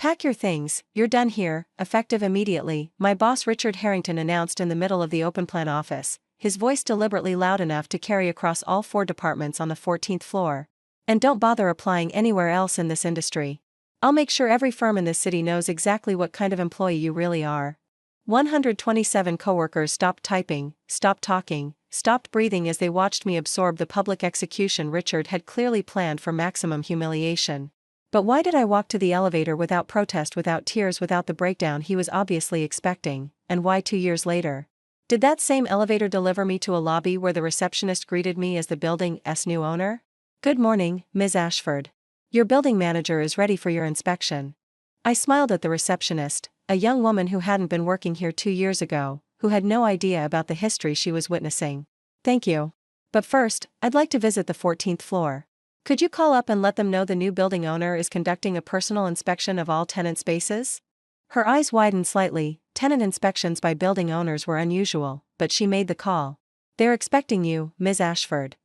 Pack your things, you're done here, effective immediately, my boss Richard Harrington announced in the middle of the open plan office, his voice deliberately loud enough to carry across all 4 departments on the 14th floor. And don't bother applying anywhere else in this industry. I'll make sure every firm in this city knows exactly what kind of employee you really are. 127 coworkers stopped typing, stopped talking, stopped breathing as they watched me absorb the public execution Richard had clearly planned for maximum humiliation. But why did I walk to the elevator without protest, without tears, without the breakdown he was obviously expecting, and why 2 years later? Did that same elevator deliver me to a lobby where the receptionist greeted me as the building's new owner? "Good morning, Ms. Ashford. Your building manager is ready for your inspection." I smiled at the receptionist, a young woman who hadn't been working here 2 years ago, who had no idea about the history she was witnessing. "Thank you. But first, I'd like to visit the 14th floor. Could you call up and let them know the new building owner is conducting a personal inspection of all tenant spaces?" Her eyes widened slightly. Tenant inspections by building owners were unusual, but she made the call. "They're expecting you, Ms. Ashford."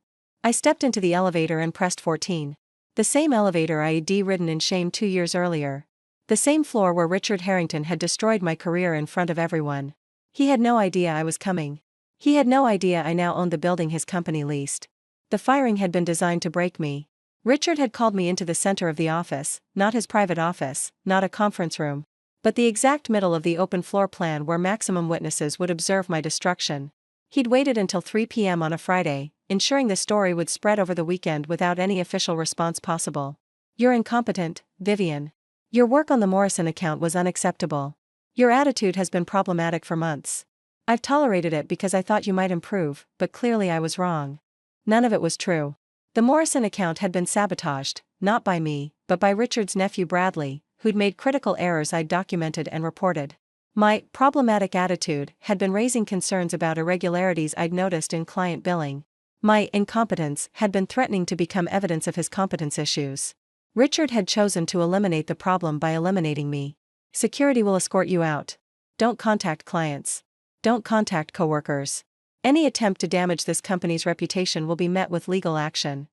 I stepped into the elevator and pressed 14. The same elevator I had ridden in shame 2 years earlier. The same floor where Richard Harrington had destroyed my career in front of everyone. He had no idea I was coming. He had no idea I now owned the building his company leased. The firing had been designed to break me. Richard had called me into the center of the office, not his private office, not a conference room, but the exact middle of the open floor plan where maximum witnesses would observe my destruction. He'd waited until 3 p.m. on a Friday, ensuring the story would spread over the weekend without any official response possible. "You're incompetent, Vivian. Your work on the Morrison account was unacceptable. Your attitude has been problematic for months. I've tolerated it because I thought you might improve, but clearly I was wrong." None of it was true. The Morrison account had been sabotaged, not by me, but by Richard's nephew Bradley, who'd made critical errors I'd documented and reported. My problematic attitude had been raising concerns about irregularities I'd noticed in client billing. My incompetence had been threatening to become evidence of his competence issues. Richard had chosen to eliminate the problem by eliminating me. "Security will escort you out. Don't contact clients. Don't contact coworkers. Any attempt to damage this company's reputation will be met with legal action."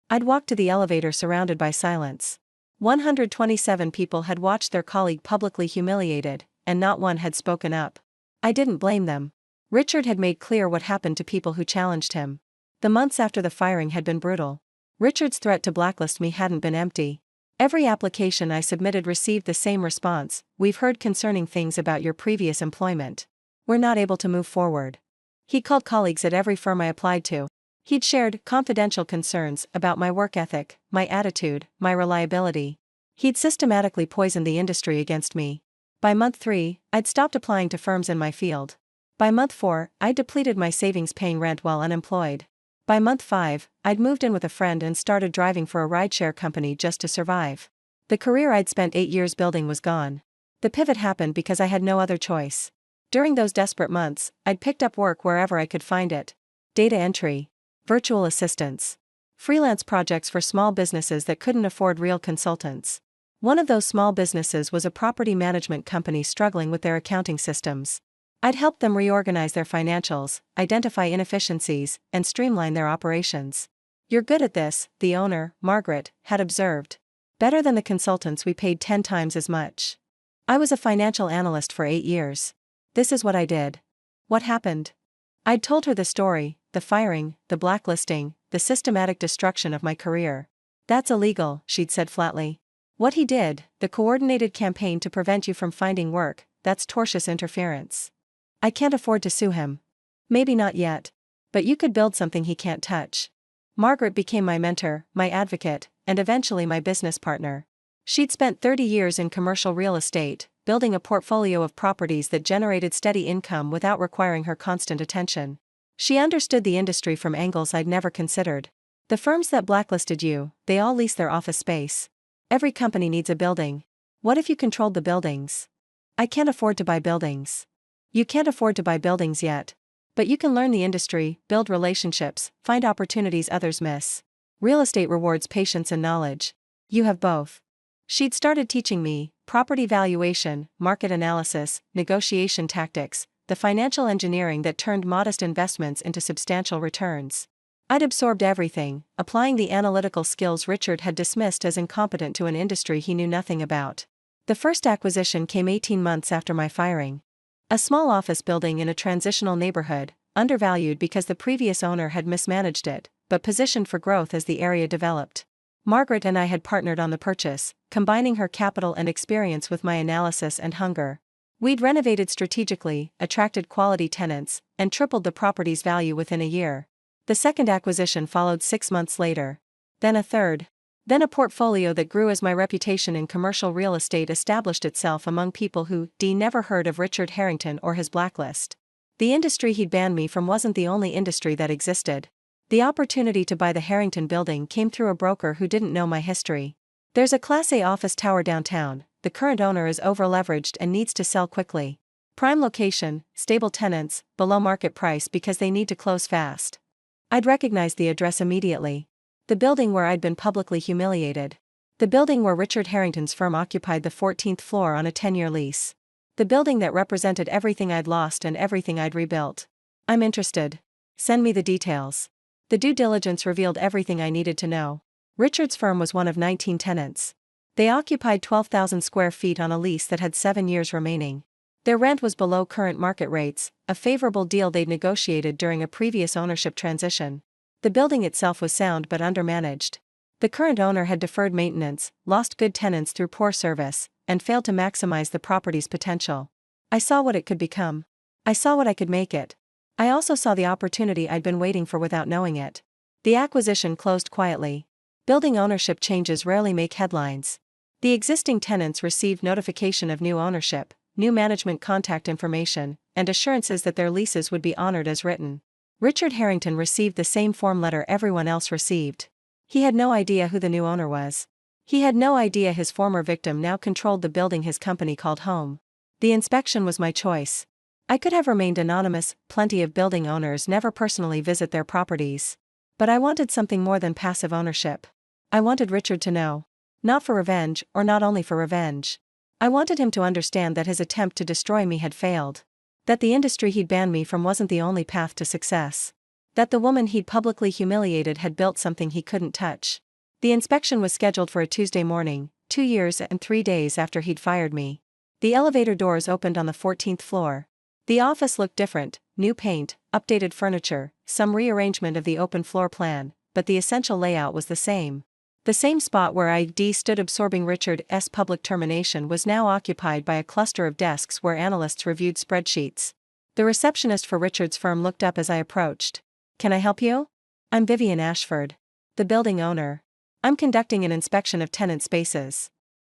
I'd walked to the elevator surrounded by silence. 127 people had watched their colleague publicly humiliated, and not one had spoken up. I didn't blame them. Richard had made clear what happened to people who challenged him. The months after the firing had been brutal. Richard's threat to blacklist me hadn't been empty. Every application I submitted received the same response: "We've heard concerning things about your previous employment. We're not able to move forward." He called colleagues at every firm I applied to. He'd shared confidential concerns about my work ethic, my attitude, my reliability. He'd systematically poisoned the industry against me. By month 3, I'd stopped applying to firms in my field. By month 4, I'd depleted my savings paying rent while unemployed. By month 5, I'd moved in with a friend and started driving for a rideshare company just to survive. The career I'd spent 8 years building was gone. The pivot happened because I had no other choice. During those desperate months, I'd picked up work wherever I could find it. Data entry, virtual assistants, freelance projects for small businesses that couldn't afford real consultants. One of those small businesses was a property management company struggling with their accounting systems. I'd helped them reorganize their financials, identify inefficiencies, and streamline their operations. "You're good at this," the owner, Margaret, had observed. "Better than the consultants we paid 10 times as much." I was a financial analyst for 8 years. This is what I did. What happened? I'd told her the story, the firing, the blacklisting, the systematic destruction of my career. "That's illegal," she'd said flatly. "What he did, the coordinated campaign to prevent you from finding work, that's tortious interference. I can't afford to sue him." "Maybe not yet. But you could build something he can't touch." Margaret became my mentor, my advocate, and eventually my business partner. She'd spent 30 years in commercial real estate, building a portfolio of properties that generated steady income without requiring her constant attention. She understood the industry from angles I'd never considered. The firms that blacklisted you, they all lease their office space. Every company needs a building. What if you controlled the buildings? I can't afford to buy buildings. You can't afford to buy buildings yet. But you can learn the industry, build relationships, find opportunities others miss. Real estate rewards patience and knowledge. You have both. She'd started teaching me property valuation, market analysis, negotiation tactics, the financial engineering that turned modest investments into substantial returns. I'd absorbed everything, applying the analytical skills Richard had dismissed as incompetent to an industry he knew nothing about. The first acquisition came 18 months after my firing. A small office building in a transitional neighborhood, undervalued because the previous owner had mismanaged it, but positioned for growth as the area developed. Margaret and I had partnered on the purchase, combining her capital and experience with my analysis and hunger. We'd renovated strategically, attracted quality tenants, and tripled the property's value within a year. The second acquisition followed 6 months later. Then a third. Then a portfolio that grew as my reputation in commercial real estate established itself among people who never heard of Richard Harrington or his blacklist. The industry he'd banned me from wasn't the only industry that existed. The opportunity to buy the Harrington building came through a broker who didn't know my history. There's a Class A office tower downtown. The current owner is over-leveraged and needs to sell quickly. Prime location, stable tenants, below market price because they need to close fast. I'd recognized the address immediately. The building where I'd been publicly humiliated. The building where Richard Harrington's firm occupied the 14th floor on a 10-year lease. The building that represented everything I'd lost and everything I'd rebuilt. I'm interested. Send me the details. The due diligence revealed everything I needed to know. Richard's firm was one of 19 tenants. They occupied 12,000 square feet on a lease that had 7 years remaining. Their rent was below current market rates, a favorable deal they'd negotiated during a previous ownership transition. The building itself was sound but undermanaged. The current owner had deferred maintenance, lost good tenants through poor service, and failed to maximize the property's potential. I saw what it could become. I saw what I could make it. I also saw the opportunity I'd been waiting for without knowing it. The acquisition closed quietly. Building ownership changes rarely make headlines. The existing tenants received notification of new ownership, new management contact information, and assurances that their leases would be honored as written. Richard Harrington received the same form letter everyone else received. He had no idea who the new owner was. He had no idea his former victim now controlled the building his company called home. The inspection was my choice. I could have remained anonymous, plenty of building owners never personally visit their properties. But I wanted something more than passive ownership. I wanted Richard to know. Not for revenge, or not only for revenge. I wanted him to understand that his attempt to destroy me had failed. That the industry he'd banned me from wasn't the only path to success. That the woman he'd publicly humiliated had built something he couldn't touch. The inspection was scheduled for a Tuesday morning, 2 years and 3 days after he'd fired me. The elevator doors opened on the 14th floor. The office looked different, new paint, updated furniture, some rearrangement of the open floor plan, but the essential layout was the same. The same spot where I stood absorbing Richard's public termination was now occupied by a cluster of desks where analysts reviewed spreadsheets. The receptionist for Richard's firm looked up as I approached. "Can I help you?" "I'm Vivian Ashford. The building owner. I'm conducting an inspection of tenant spaces."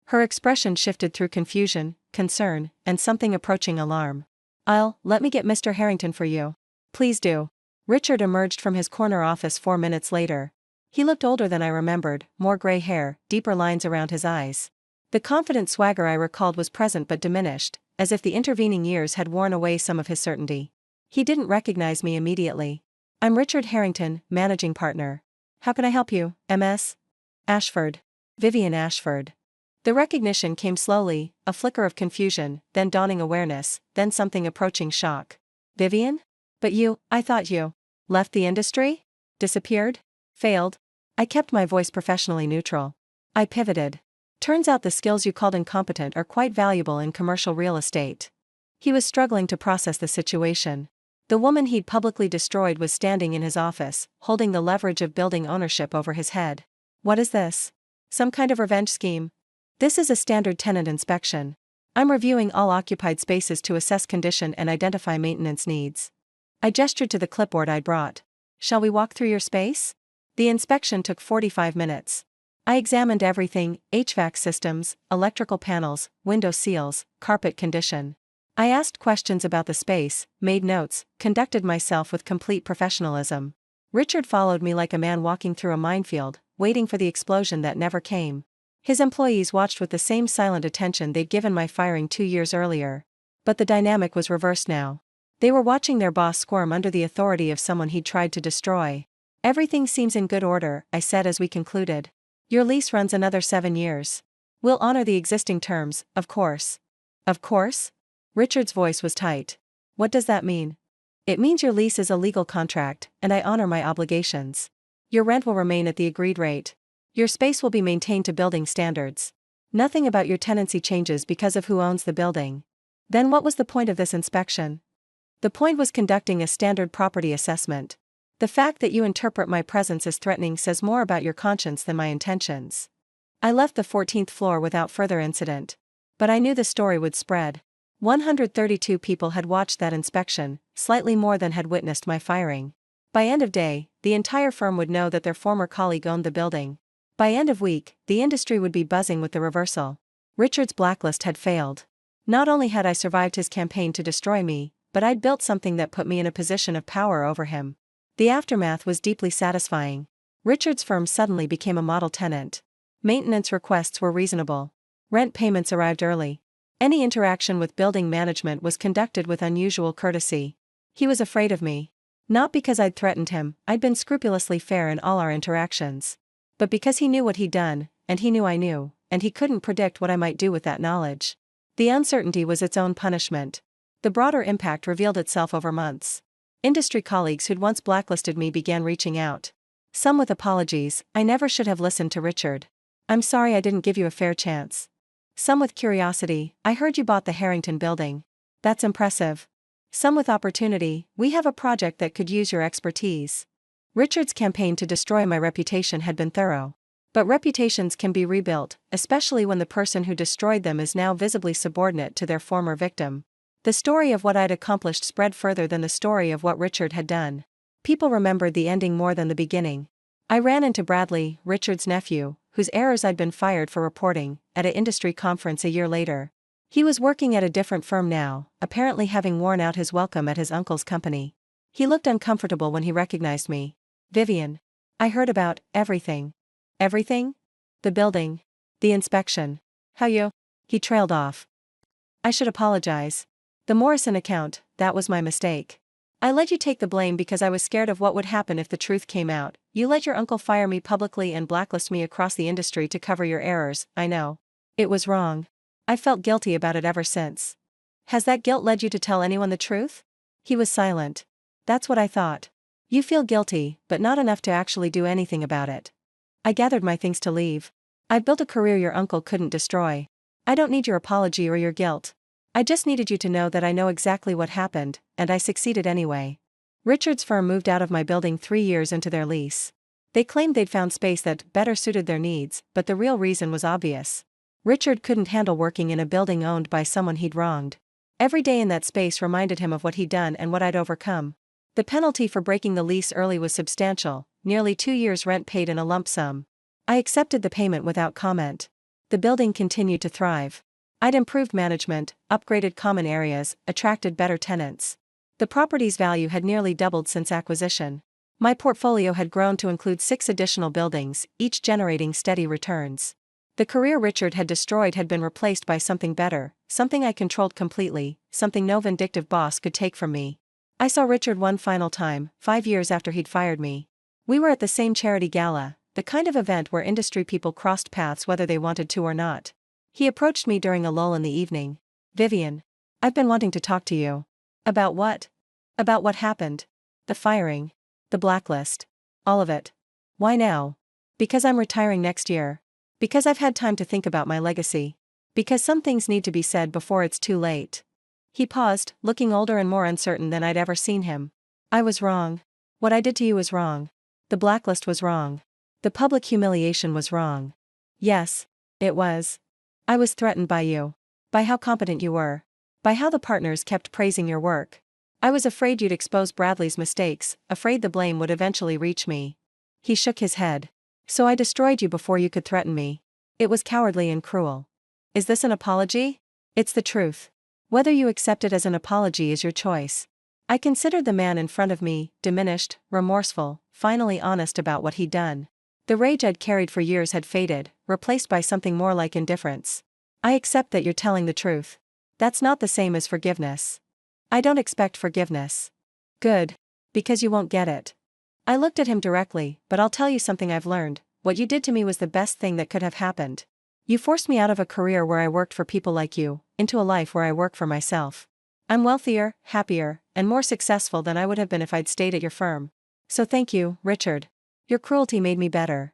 Her expression shifted through confusion, concern, and something approaching alarm. Let me get Mr. Harrington for you." "Please do." Richard emerged from his corner office 4 minutes later. He looked older than I remembered, more gray hair, deeper lines around his eyes. The confident swagger I recalled was present but diminished, as if the intervening years had worn away some of his certainty. He didn't recognize me immediately. "I'm Richard Harrington, managing partner. How can I help you, Ms. Ashford?" "Vivian Ashford." The recognition came slowly, a flicker of confusion, then dawning awareness, then something approaching shock. "Vivian? But I thought you left the industry? Disappeared? Failed?" I kept my voice professionally neutral. I pivoted. "Turns out the skills you called incompetent are quite valuable in commercial real estate." He was struggling to process the situation. The woman he'd publicly destroyed was standing in his office, holding the leverage of building ownership over his head. "What is this? Some kind of revenge scheme?" "This is a standard tenant inspection. I'm reviewing all occupied spaces to assess condition and identify maintenance needs." I gestured to the clipboard I'd brought. "Shall we walk through your space?" The inspection took 45 minutes. I examined everything: HVAC systems, electrical panels, window seals, carpet condition. I asked questions about the space, made notes, conducted myself with complete professionalism. Richard followed me like a man walking through a minefield, waiting for the explosion that never came. His employees watched with the same silent attention they'd given my firing 2 years earlier. But the dynamic was reversed now. They were watching their boss squirm under the authority of someone he'd tried to destroy. "Everything seems in good order," I said as we concluded. "Your lease runs another 7 years. We'll honor the existing terms, of course." "Of course?" Richard's voice was tight. "What does that mean?" "It means your lease is a legal contract, and I honor my obligations. Your rent will remain at the agreed rate. Your space will be maintained to building standards." Nothing about your tenancy changes because of who owns the building. Then what was the point of this inspection? The point was conducting a standard property assessment. The fact that you interpret my presence as threatening says more about your conscience than my intentions. I left the 14th floor without further incident. But I knew the story would spread. 132 people had watched that inspection, slightly more than had witnessed my firing. By end of day, the entire firm would know that their former colleague owned the building. By end of week, the industry would be buzzing with the reversal. Richard's blacklist had failed. Not only had I survived his campaign to destroy me, but I'd built something that put me in a position of power over him. The aftermath was deeply satisfying. Richard's firm suddenly became a model tenant. Maintenance requests were reasonable. Rent payments arrived early. Any interaction with building management was conducted with unusual courtesy. He was afraid of me. Not because I'd threatened him, I'd been scrupulously fair in all our interactions. But because he knew what he'd done, and he knew I knew, and he couldn't predict what I might do with that knowledge. The uncertainty was its own punishment. The broader impact revealed itself over months. Industry colleagues who'd once blacklisted me began reaching out. Some with apologies, I never should have listened to Richard. I'm sorry I didn't give you a fair chance. Some with curiosity, I heard you bought the Harrington building. That's impressive. Some with opportunity, we have a project that could use your expertise. Richard's campaign to destroy my reputation had been thorough. But reputations can be rebuilt, especially when the person who destroyed them is now visibly subordinate to their former victim. The story of what I'd accomplished spread further than the story of what Richard had done. People remembered the ending more than the beginning. I ran into Bradley, Richard's nephew, whose errors I'd been fired for reporting, at an industry conference a year later. He was working at a different firm now, apparently having worn out his welcome at his uncle's company. He looked uncomfortable when he recognized me. Vivian. I heard about everything. Everything? The building. The inspection. How you? He trailed off. I should apologize. The Morrison account, that was my mistake. I let you take the blame because I was scared of what would happen if the truth came out. You let your uncle fire me publicly and blacklist me across the industry to cover your errors, I know. It was wrong. I felt guilty about it ever since. Has that guilt led you to tell anyone the truth? He was silent. That's what I thought. You feel guilty, but not enough to actually do anything about it. I gathered my things to leave. I've built a career your uncle couldn't destroy. I don't need your apology or your guilt. I just needed you to know that I know exactly what happened, and I succeeded anyway. Richard's firm moved out of my building 3 years into their lease. They claimed they'd found space that better suited their needs, but the real reason was obvious. Richard couldn't handle working in a building owned by someone he'd wronged. Every day in that space reminded him of what he'd done and what I'd overcome. The penalty for breaking the lease early was substantial, nearly 2 years' rent paid in a lump sum. I accepted the payment without comment. The building continued to thrive. I'd improved management, upgraded common areas, attracted better tenants. The property's value had nearly doubled since acquisition. My portfolio had grown to include 6 additional buildings, each generating steady returns. The career Richard had destroyed had been replaced by something better, something I controlled completely, something no vindictive boss could take from me. I saw Richard one final time, 5 years after he'd fired me. We were at the same charity gala, the kind of event where industry people crossed paths whether they wanted to or not. He approached me during a lull in the evening. Vivian. I've been wanting to talk to you. About what? About what happened. The firing. The blacklist. All of it. Why now? Because I'm retiring next year. Because I've had time to think about my legacy. Because some things need to be said before it's too late. He paused, looking older and more uncertain than I'd ever seen him. I was wrong. What I did to you was wrong. The blacklist was wrong. The public humiliation was wrong. Yes, it was. I was threatened by you. By how competent you were. By how the partners kept praising your work. I was afraid you'd expose Bradley's mistakes, afraid the blame would eventually reach me. He shook his head. So I destroyed you before you could threaten me. It was cowardly and cruel. Is this an apology? It's the truth. Whether you accept it as an apology is your choice. I considered the man in front of me, diminished, remorseful, finally honest about what he'd done. The rage I'd carried for years had faded, replaced by something more like indifference. I accept that you're telling the truth. That's not the same as forgiveness. I don't expect forgiveness. Good. Because you won't get it. I looked at him directly, but I'll tell you something I've learned. What you did to me was the best thing that could have happened. You forced me out of a career where I worked for people like you, into a life where I work for myself. I'm wealthier, happier, and more successful than I would have been if I'd stayed at your firm. So thank you, Richard. Your cruelty made me better.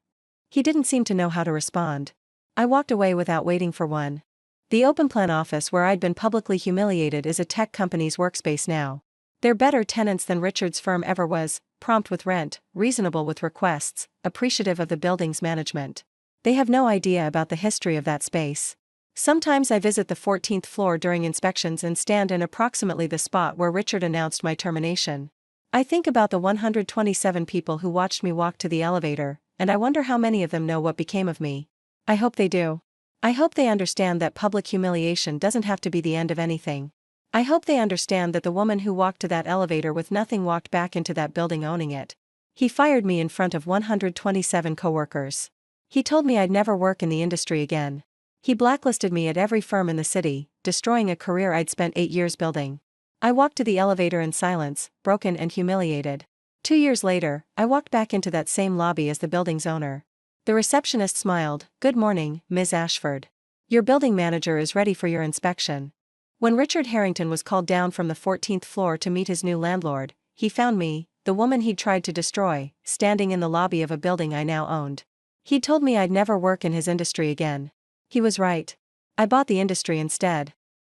He didn't seem to know how to respond. I walked away without waiting for one. The open-plan office where I'd been publicly humiliated is a tech company's workspace now. They're better tenants than Richard's firm ever was, prompt with rent, reasonable with requests, appreciative of the building's management. They have no idea about the history of that space. Sometimes I visit the 14th floor during inspections and stand in approximately the spot where Richard announced my termination. I think about the 127 people who watched me walk to the elevator, and I wonder how many of them know what became of me. I hope they do. I hope they understand that public humiliation doesn't have to be the end of anything. I hope they understand that the woman who walked to that elevator with nothing walked back into that building owning it. He fired me in front of 127 coworkers. He told me I'd never work in the industry again. He blacklisted me at every firm in the city, destroying a career I'd spent 8 years building. I walked to the elevator in silence, broken and humiliated. 2 years later, I walked back into that same lobby as the building's owner. The receptionist smiled. "Good morning, Ms. Ashford. Your building manager is ready for your inspection." When Richard Harrington was called down from the 14th floor to meet his new landlord, he found me, the woman he'd tried to destroy, standing in the lobby of a building I now owned. He'd told me I'd never work in his industry again. He was right. I bought the industry instead.